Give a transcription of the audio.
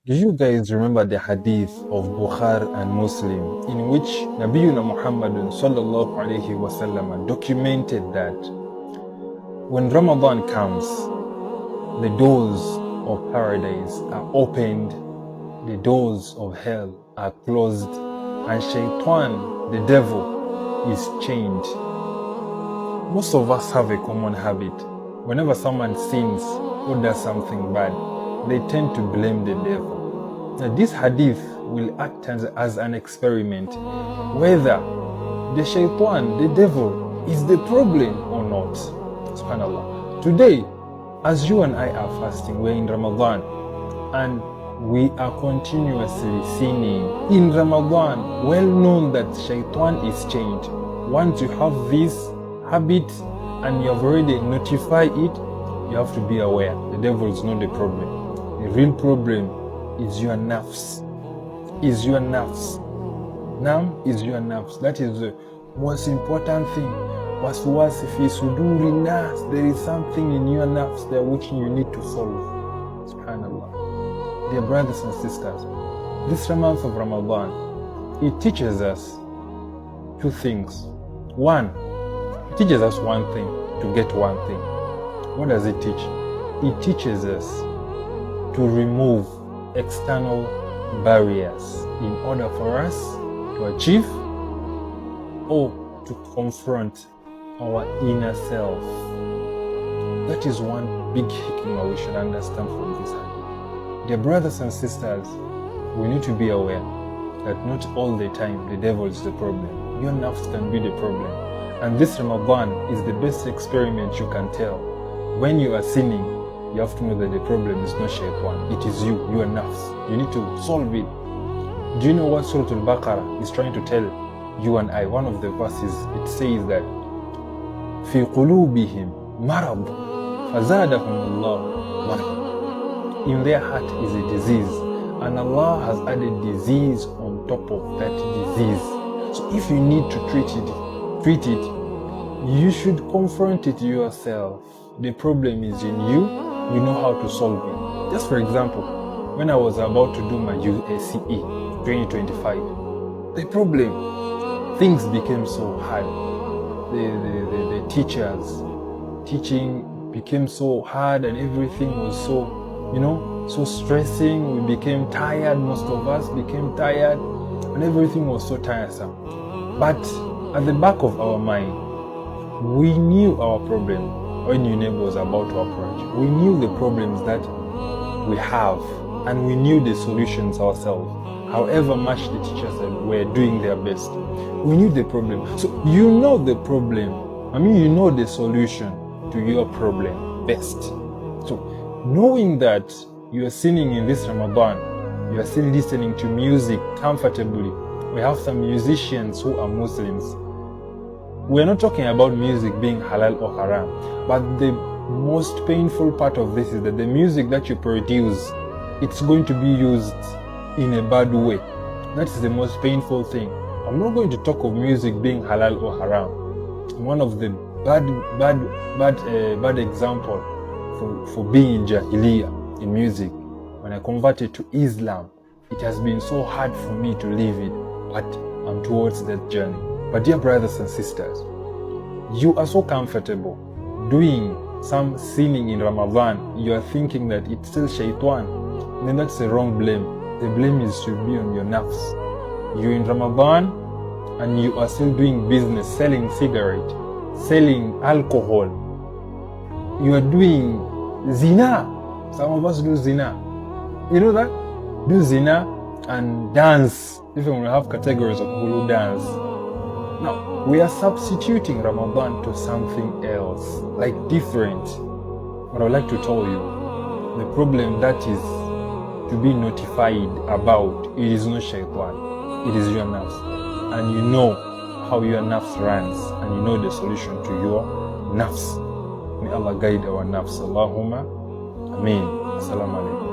Do you guys remember the hadith of Bukhari and Muslim in which Nabiyuna Muhammadun sallallahu alayhi wasallam documented that when Ramadan comes, the doors of paradise are opened, the doors of hell are closed, and Shaitan, the devil, is chained. Most of us have a common habit. Whenever someone sins or does something bad, they tend to blame the devil. Now, this hadith will act as an experiment whether the Shaitan, the devil, is the problem or not. SubhanAllah. Today, as you and I are fasting, we're in Ramadan, and we are continuously sinning in Ramadan, well known that Shaitan is chained. Once you have this habit and you have already notified it, you have to be aware the devil is not the problem. The real problem is your nafs. Is your nafs. Now is your nafs. That is the most important thing. Waswasi fi suduri nas. There is something in your nafs there which you need to solve. SubhanAllah. Dear brothers and sisters, this month of Ramadan, it teaches us two things. One, it teaches us one thing to get one thing. What does it teach? It teaches us to remove external barriers in order for us to achieve or to confront our inner self. That is one big hikmah we should understand from this hadith. Dear brothers and sisters, we need to be aware that not all the time the devil is the problem. Your nafs can be the problem. And this Ramadan is the best experiment you can tell. When you are sinning, you have to know that the problem is not Shaitan. It is you, your nafs. You need to solve it. Do you know what Surah Al-Baqarah is trying to tell you and I? One of the verses, it says that في قلوبهم مرض فزادهم الله مرض. In their heart is a disease, and Allah has added disease on top of that disease. So if you need to treat it, you should confront it yourself. The problem is in you. You know how to solve it. Just for example, when I was about to do my USCE 2025, the problem, things became so hard. The teachers teaching became so hard, and everything was so stressing. We became tired. Most of us became tired, and everything was so tiresome. But at the back of our mind, we knew our problem. When your neighbor was about to approach, we knew the problems that we have, and we knew the solutions ourselves. However much the teachers were doing their best, we knew the problem. So you know the problem. You know the solution to your problem best. So knowing that you are sinning in this Ramadan, you are still listening to music comfortably. We have some musicians who are Muslims. We're not talking about music being halal or haram, but the most painful part of this is that the music that you produce, it's going to be used in a bad way. That is the most painful thing. I'm not going to talk of music being halal or haram. One of the bad example for being in Jahiliyyah in music, when I converted to Islam, it has been so hard for me to leave it, but I'm towards that journey. But dear brothers and sisters, you are so comfortable doing some sinning in Ramadan, you are thinking that it's still Shaitan. Then that's the wrong blame. The blame should be on your nafs. You're in Ramadan and you are still doing business, selling cigarette, selling alcohol. You are doing zina. Some of us do zina. You know that? Do zina and dance. Even we have categories of people who dance. Now, we are substituting Ramadan to something else, like different. But I would like to tell you, the problem that is to be notified about, it is not Shaitan, it is your nafs. And you know how your nafs runs, and you know the solution to your nafs. May Allah guide our nafs. Allahumma Ameen. Assalamu alaikum.